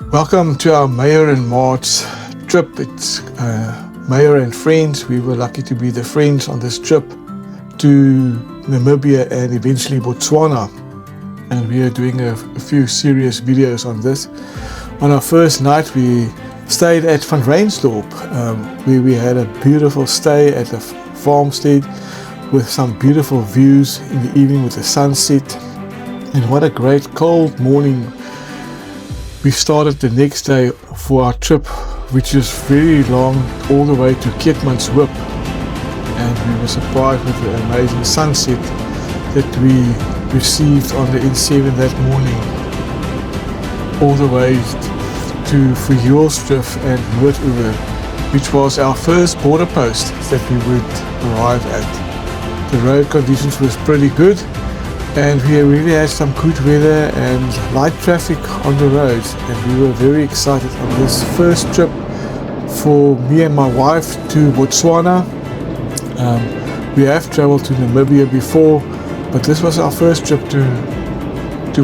Welcome to our Mayor and March trip. It's Mayor and friends. We were lucky to be the friends on this trip to Namibia and eventually Botswana. And we are doing a few serious videos on this. On our first night, we stayed at Van Reinsdorp, where we had a beautiful stay at a farmstead with some beautiful views in the evening with the sunset. And what a great cold morning. We started the next day for our trip, which is very long, all the way to Keetmanshoop, and we were surprised with the amazing sunset that we received on the N7 that morning, all the way to Keetmanshoop and Overland, which was our first border post that we would arrive at. The road conditions was pretty good, and we really had some good weather and light traffic on the roads, and we were very excited on this first trip for me and my wife to Botswana. We have traveled to Namibia before, but this was our first trip to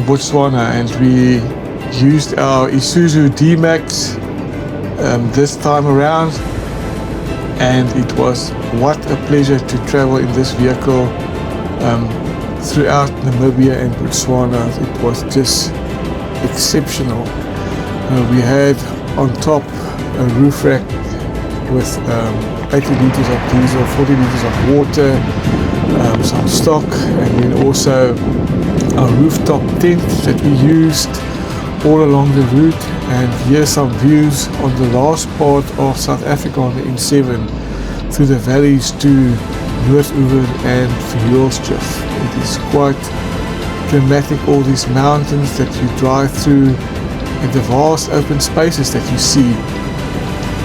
Botswana, and we used our Isuzu D-Max this time around, and it was what a pleasure to travel in this vehicle throughout Namibia and Botswana. It was just exceptional. We had on top a roof rack with 80 liters of diesel, 40 liters of water, some stock, and then also a rooftop tent that we used all along the route. And here's some views on the last part of South Africa on the N7 through the valleys to Overland and Keetmanshoop. It is quite dramatic, all these mountains that you drive through and the vast open spaces that you see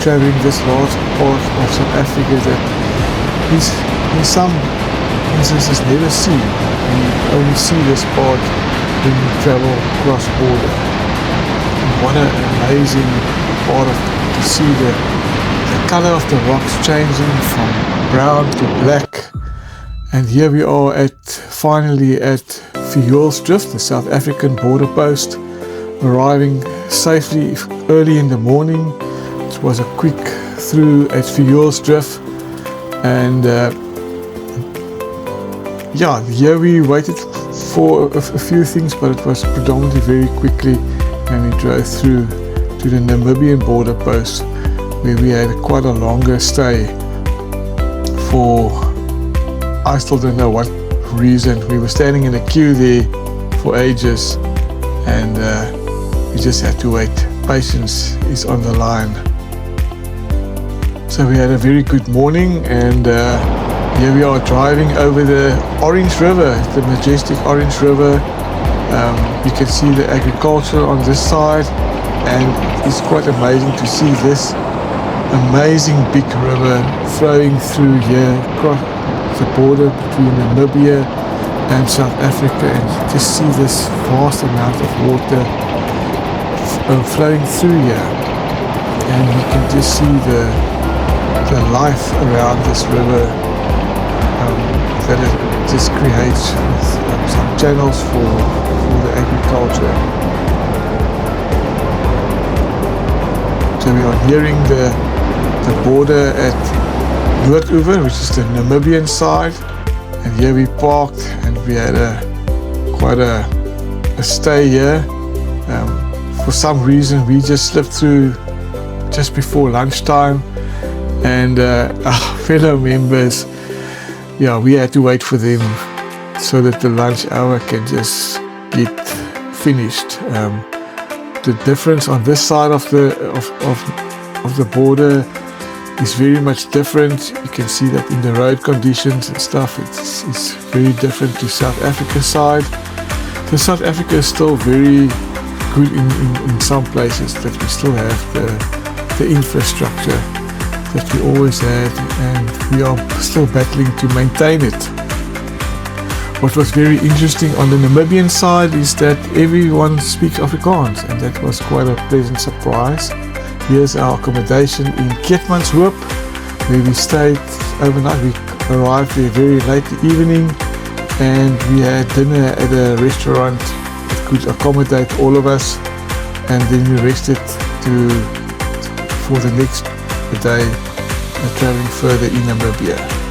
traveling this large part of South Africa that is in some instances never seen. You only see this part when you travel cross border. And what an amazing part to see the color of the rocks changing from brown to black. And here we are finally at Keetmanshoop, the South African border post, arriving safely early in the morning. It was a quick through at Keetmanshoop, and here we waited for a few things, but it was predominantly very quickly, and we drove through to the Namibian border post, where we had quite a longer stay for, I still don't know what reason. We were standing in a queue there for ages, and we just had to wait. Patience is on the line. So we had a very good morning, and here we are driving over the Orange River, the majestic Orange River. You can see the agriculture on this side, and it's quite amazing to see this amazing big river flowing through here across the border between Namibia and South Africa, and just see this vast amount of water flowing through here, and you can just see the life around this river that it just creates with some channels for the agriculture. So we are nearing the border at Overland, which is the Namibian side, and here we parked, and we had quite a stay here. For some reason we just slipped through just before lunchtime, and our fellow members, we had to wait for them so that the lunch hour can just get finished. The difference on this side of the border is very much different. You can see that in the road conditions and stuff, it's very different to South Africa's side. So South Africa is still very good in some places, that we still have the infrastructure that we always had, and we are still battling to maintain it. What was very interesting on the Namibian side is that everyone speaks Afrikaans, and that was quite a pleasant surprise. Here's our accommodation in Keetmanshoop, where we stayed overnight. We arrived there very late in the evening, and we had dinner at a restaurant that could accommodate all of us. and then we rested for the next day traveling further in Namibia.